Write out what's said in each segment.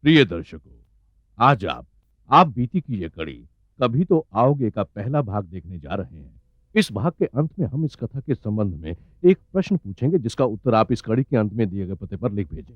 प्रिय दर्शकों, आज आप बीती की ये कड़ी कभी तो आओगे का पहला भाग देखने जा रहे हैं। इस भाग के अंत में हम इस कथा के संबंध में एक प्रश्न पूछेंगे जिसका उत्तर आप इस कड़ी के अंत में दिए गए पते पर लिख भेजें।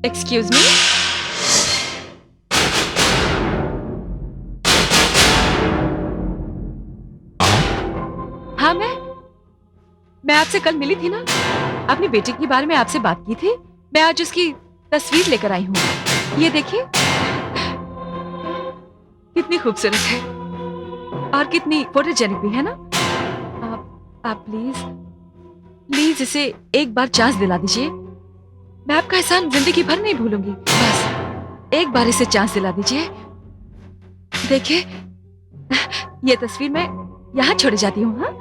Excuse me. हाँ, मैं आपसे कल मिली थी ना, अपनी बेटी के बारे में आपसे बात की थी। मैं आज उसकी तस्वीर लेकर आई हूँ। ये देखिए, कितनी खूबसूरत है और कितनी फोटोजेनिक भी है ना। आप प्लीज इसे एक बार चांस दिला दीजिए। मैं आपका एहसान जिंदगी भर नहीं भूलूंगी। बस एक बार इसे चांस दिला दीजिए। देखिए, ये तस्वीर मैं यहाँ छोड़ जाती हूँ। हाँ,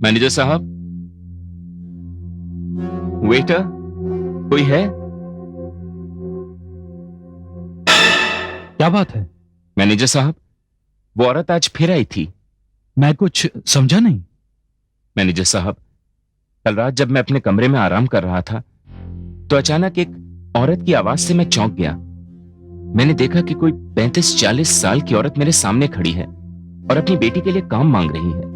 मैनेजर साहब, वेटर, कोई है? क्या बात है? मैनेजर साहब, वो औरत आज फिर आई थी। मैं कुछ समझा नहीं। मैनेजर साहब, कल रात जब मैं अपने कमरे में आराम कर रहा था तो अचानक एक औरत की आवाज से मैं चौंक गया। मैंने देखा कि कोई 35-40 साल की औरत मेरे सामने खड़ी है और अपनी बेटी के लिए काम मांग रही है।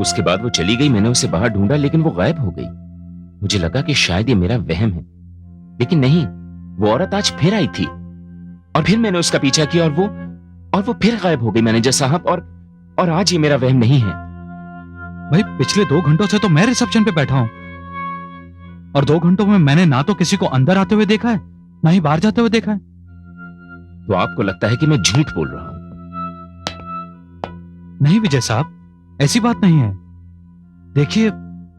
उसके बाद वो चली गई। मैंने उसे बाहर ढूंढा लेकिन वो गायब हो गई। मुझे लगा कि शायद ये मेरा वहम है, लेकिन नहीं, वो औरत आज फिर आई थी और फिर मैंने उसका पीछा किया और वो फिर गायब हो गई मैनेजर साहब। और आज ये मेरा वहम नहीं है। भाई, पिछले 2 घंटों से तो मैं रिसेप्शन पे बैठा हूं और 2 घंटों में मैंने ना तो किसी को अंदर आते हुए देखा है ना ही बाहर जाते हुए देखा है। तो आपको लगता है कि मैं झूठ बोल रहा हूं? नहीं विजय साहब, ऐसी बात नहीं है। देखिए,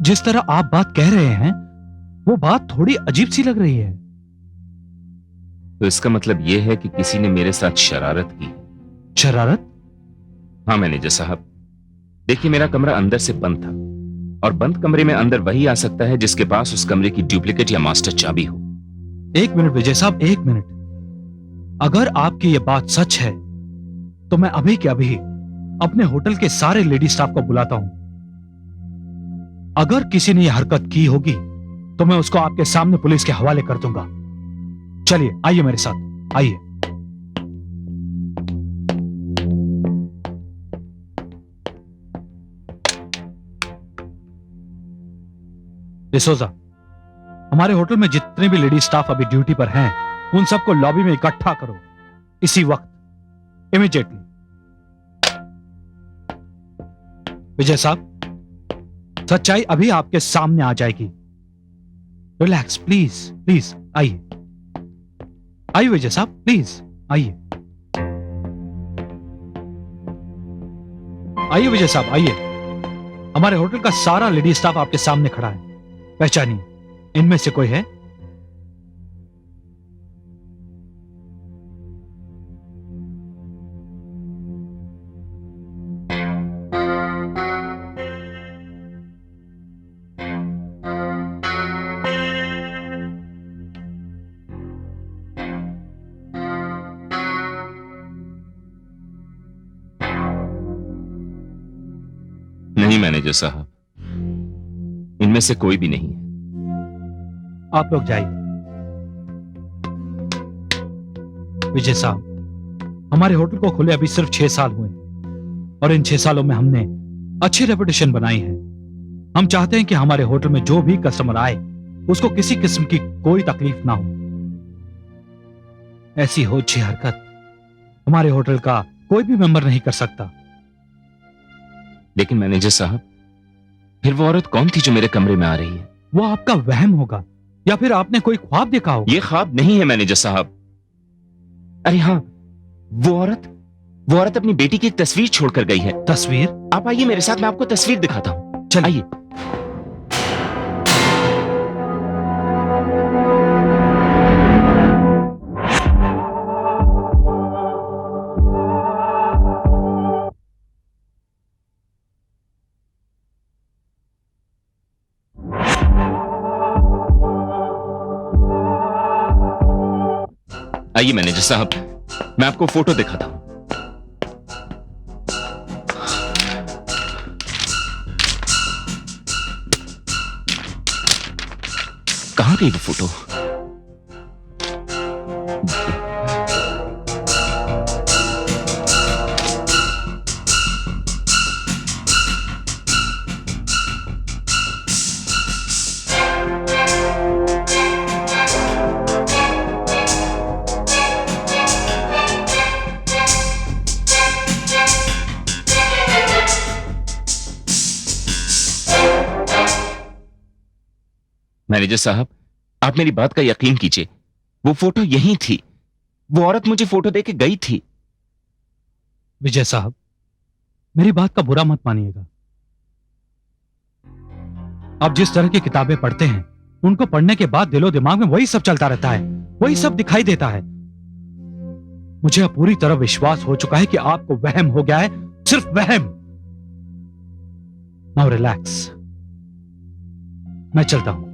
जिस तरह आप बात कह रहे हैं वो बात थोड़ी अजीब सी लग रही है। तो इसका मतलब यह है कि किसी ने मेरे साथ शरारत की। शरारत? हाँ मैनेजर साहब, देखिए, मेरा कमरा अंदर से बंद था और बंद कमरे में अंदर वही आ सकता है जिसके पास उस कमरे की डुप्लीकेट या मास्टर चाबी हो। 1 मिनट विजय साहब, 1 मिनट। अगर आपकी ये बात सच है तो मैं अभी के अभी अपने होटल के सारे लेडी स्टाफ को बुलाता हूं। अगर किसी ने यह हरकत की होगी तो मैं उसको आपके सामने पुलिस के हवाले कर दूंगा। चलिए आइए मेरे साथ, आइए। डिसोजा, हमारे होटल में जितने भी लेडी स्टाफ अभी ड्यूटी पर हैं, उन सबको लॉबी में इकट्ठा करो इसी वक्त, इमीडिएटली। विजय साहब, सच्चाई अभी आपके सामने आ जाएगी। रिलैक्स प्लीज, प्लीज आइए, आइए विजय साहब, प्लीज आइए, आइए विजय साहब आइए। हमारे होटल का सारा लेडी स्टाफ आपके सामने खड़ा है, पहचानिए, इनमें से कोई है? नहीं मैनेजर साहब, इनमें से कोई भी नहीं है। आप लोग जाइए। विजय साहब, हमारे होटल को खुले अभी सिर्फ 6 साल हुए हैं और इन 6 सालों में हमने अच्छी रेपुटेशन बनाई है। हम चाहते हैं कि हमारे होटल में जो भी कस्टमर आए उसको किसी किस्म की कोई तकलीफ ना हो। ऐसी होच्छी हरकत हमारे होटल का कोई भी मेंबर नहीं कर सकता। लेकिन मैनेजर साहब, फिर वो औरत कौन थी जो मेरे कमरे में आ रही है? वो आपका वहम होगा या फिर आपने कोई ख्वाब देखा होगा। ये ख्वाब नहीं है मैनेजर साहब। अरे हाँ, वो औरत अपनी बेटी की एक तस्वीर छोड़कर गई है। तस्वीर? आप आइए मेरे साथ, मैं आपको तस्वीर दिखाता हूं। चल आइए। आइए मैनेजर साहब, मैं आपको फोटो दिखाता हूं। कहां गई वो फोटो? मैनेजर साहब, आप मेरी बात का यकीन कीजिए, वो फोटो यहीं थी। वो औरत मुझे फोटो देके गई थी। विजय साहब, मेरी बात का बुरा मत मानिएगा। आप जिस तरह की किताबें पढ़ते हैं, उनको पढ़ने के बाद दिलो दिमाग में वही सब चलता रहता है, वही सब दिखाई देता है। मुझे अब पूरी तरह विश्वास हो चुका है कि आपको वहम हो गया है, सिर्फ वहम। नाउ रिलैक्स, मैं चलता हूं।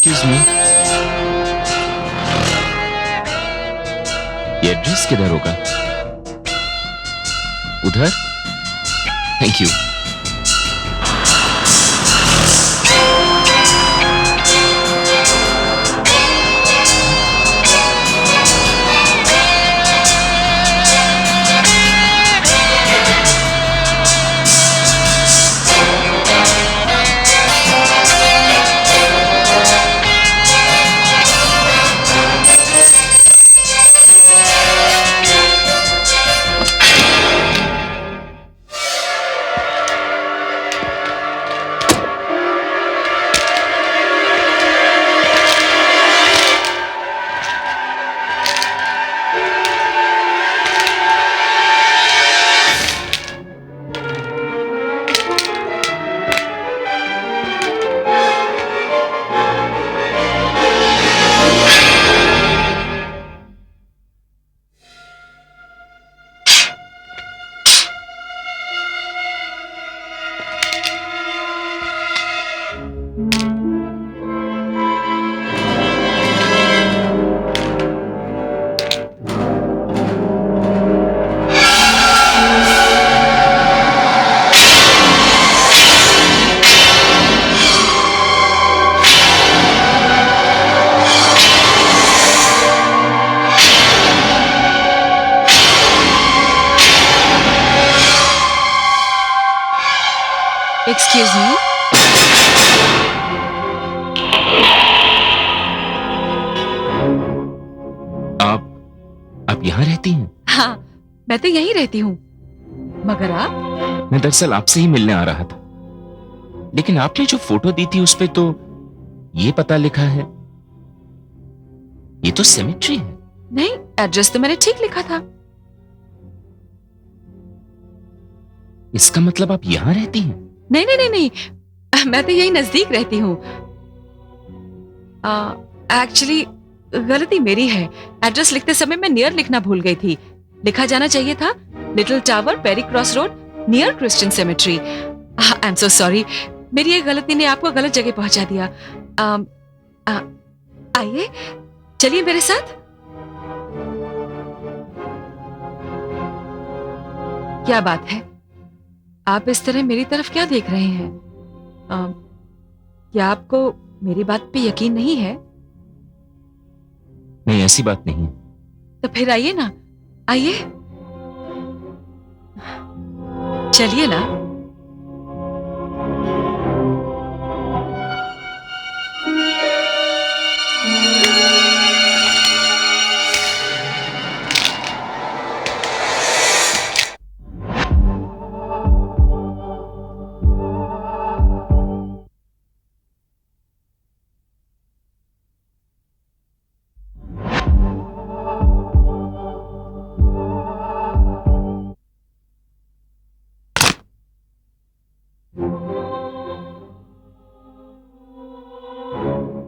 एक्सक्यूज मी, ये एड्रेस किधर होगा? उधर? Thank you. Excuse me. आप यहाँ रहती हैं? हाँ, मैं तो यहीं रहती हूँ, मगर आप? मैं दरअसल आपसे ही मिलने आ रहा था, लेकिन आपने जो फोटो दी थी उस पे तो ये पता लिखा है। ये तो सेमेट्री है। नहीं, एड्रेस तो मैंने ठीक लिखा था। इसका मतलब आप यहाँ रहती हैं? नहीं नहीं नहीं नहीं, मैं तो यही नजदीक रहती हूँ। एक्चुअली गलती मेरी है, एड्रेस लिखते समय मैं नियर लिखना भूल गई थी। लिखा जाना चाहिए था Little Tower, Perry Cross Road, near Christian cemetery. I am so sorry, मेरी ये गलती ने आपको गलत जगह पहुंचा दिया। आइए, चलिए मेरे साथ। क्या बात है, आप इस तरह मेरी तरफ क्या देख रहे हैं? क्या आपको मेरी बात पे यकीन नहीं है? नहीं, ऐसी बात नहीं है। तो फिर आइए ना, आइए, चलिए ना।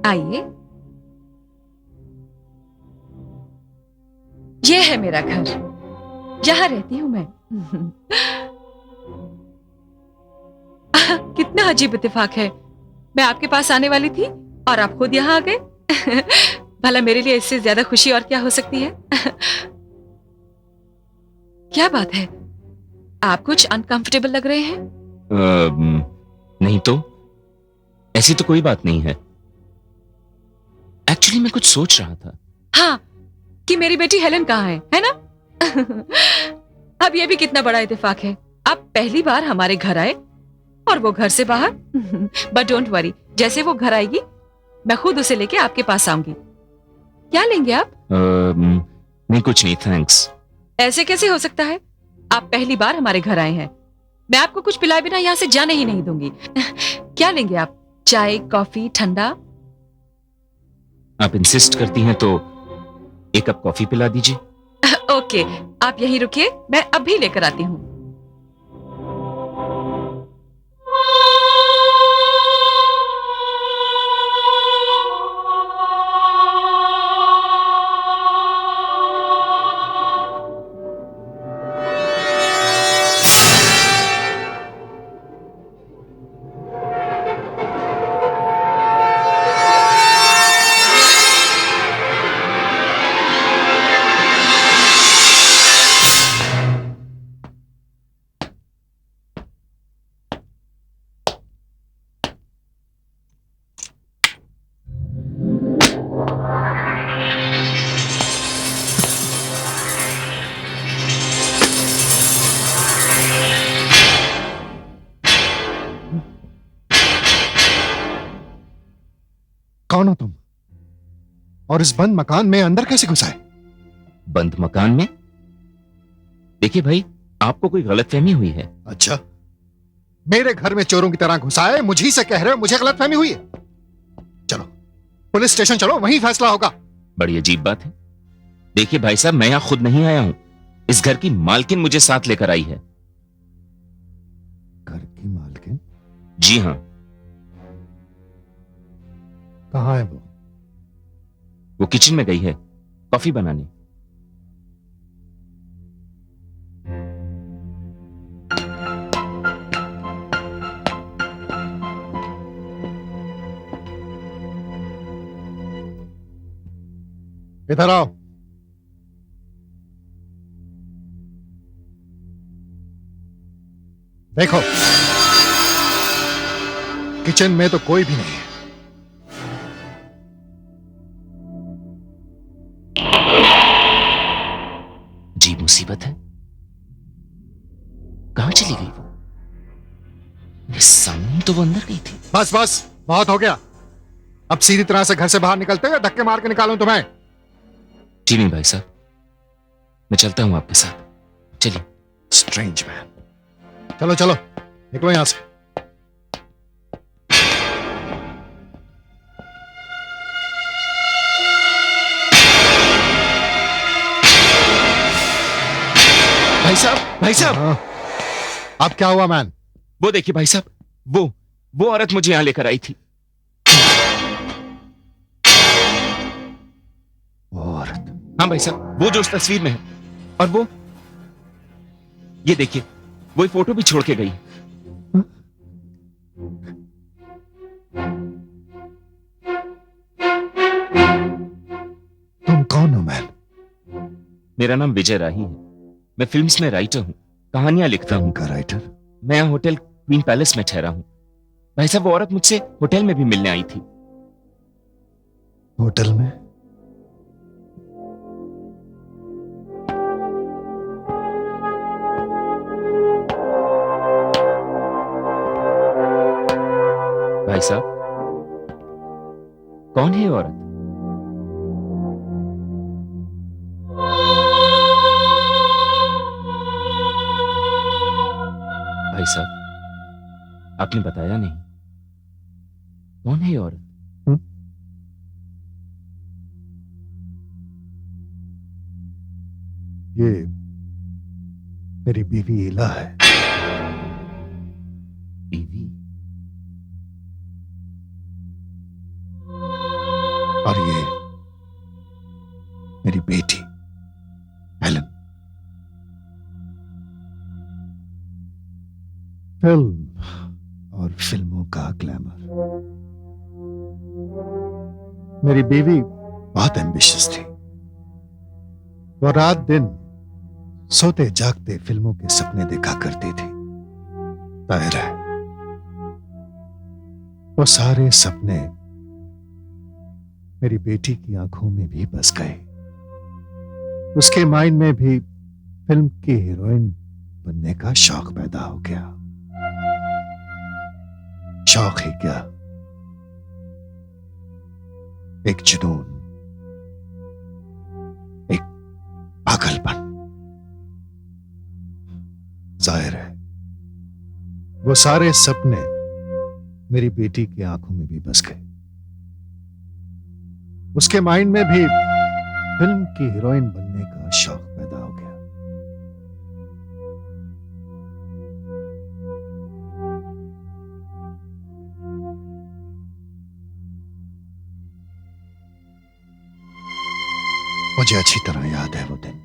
आइए, ये है मेरा घर, यहां रहती हूं मैं। कितना अजीब इत्तेफाक है, मैं आपके पास आने वाली थी और आप खुद यहाँ आ गए। भला मेरे लिए इससे ज्यादा खुशी और क्या हो सकती है? क्या बात है, आप कुछ अनकंफर्टेबल लग रहे हैं? नहीं तो, ऐसी तो कोई बात नहीं है। एक्चुअली मैं कुछ सोच रहा था। हाँ, कि मेरी बेटी हेलन कहाँ है ना? अब ये भी कितना बड़ा इत्तेफाक है, आप पहली बार हमारे घर आए और वो घर से बाहर। बट डोंट वरी, जैसे वो घर आएगी मैं खुद उसे लेके आपके पास आऊंगी। क्या लेंगे आप? नहीं, कुछ नहीं, थैंक्स। ऐसे कैसे हो सकता है, आप पहली बार हमारे घर आए हैं, मैं आपको कुछ पिलाए बिना यहाँ से जाने ही नहीं दूंगी। क्या लेंगे आप? चाय, कॉफी, ठंडा? आप इंसिस्ट करती हैं तो एक कप कॉफी पिला दीजिए। ओके, आप यहीं रुकिए, मैं अभी लेकर आती हूँ। कौन हो तुम? और इस बंद मकान में अंदर कैसे घुस आए? बंद मकान में? देखिए भाई, आपको कोई गलतफहमी हुई है। अच्छा, मेरे घर में चोरों की तरह घुस आए, मुझी से कह रहे हो मुझे गलतफहमी हुई है? चलो पुलिस स्टेशन चलो, वहीं फैसला होगा। बड़ी अजीब बात है। देखिए भाई साहब, मैं यहां खुद नहीं आया हूं, इस घर की मालकिन मुझे साथ लेकर आई है। घर की मालकिन? जी हाँ। कहाँ है वो किचन में गई है कॉफी बनाने। इधर आओ। देखो, किचन में तो कोई भी नहीं है। जी मुसीबत है, कहां चली गई वो? मेरे सामने तो वो अंदर गई थी। बस बस, बहुत हो गया। अब सीधी तरह से घर से बाहर निकलते या धक्के मार के निकालूं तुम्हें? जी नहीं भाई साहब, मैं चलता हूं आपके साथ। चलिए। Strange man. चलो चलो, निकलो यहां से। भाई साहब, हाँ। अब क्या हुआ मैन? वो देखिए भाई साहब, वो औरत मुझे यहां लेकर आई थी। वो औरत? हाँ भाई साहब, वो जो उस तस्वीर में है। और वो, ये देखिए, वो फोटो भी छोड़ के गई। तुम कौन हो मैन? मेरा नाम विजय राही है। मैं फिल्म्स में राइटर हूँ, कहानियां लिखता हूँ। का राइटर? मैं यहाँ होटल क्वीन पैलेस में ठहरा हूँ। भाई साहब, वो औरत मुझसे होटल में भी मिलने आई थी। होटल में? भाई साहब, कौन है ये औरत? भाई साहब, आपने बताया नहीं, कौन है ये औरत? ये मेरी बीवी इला है। बीवी? और ये मेरी बेटी हेलन। फिल्म और फिल्मों का ग्लैमर। मेरी बीवी बहुत एम्बिशियस थी। वो रात दिन सोते जागते फिल्मों के सपने देखा करती थी। जाहिर है वो सारे सपने मेरी बेटी की आंखों में भी बस गए। उसके माइंड में भी फिल्म की हीरोइन बनने का शौक पैदा हो गया। शौक ही क्या, एक जुनून, एक पागलपन। जाहिर है वो सारे सपने मेरी बेटी की आंखों में भी बस गए। उसके माइंड में भी फिल्म की हीरोइन बनने का शौक पैदा हो गया। मुझे अच्छी तरह याद है वो दिन,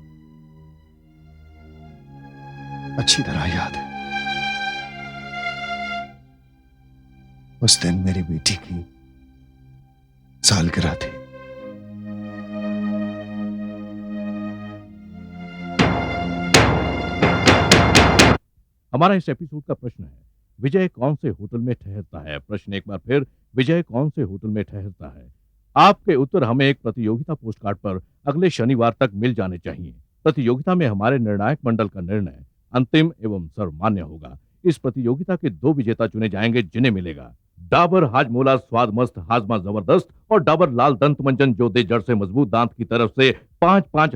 अच्छी तरह याद है। उस दिन मेरी बेटी की सालगिरह थी। हमारा इस एपिसोड का प्रश्न है, विजय कौन से होटल में ठहरता है? प्रश्न एक बार फिर, विजय कौन से होटल में ठहरता है? आपके उत्तर हमें एक प्रतियोगिता पोस्ट कार्ड पर अगले शनिवार तक मिल जाने चाहिए। प्रतियोगिता में हमारे निर्णायक मंडल का निर्णय अंतिम एवं सर्वमान्य होगा। इस प्रतियोगिता के 2 विजेता चुने जाएंगे, जिन्हें मिलेगा डाबर हाजमोला स्वाद मस्त हाजमा जबरदस्त और डाबर लाल दंत मंजन जो दे जड़ से मजबूत दांत की तरफ से 5-5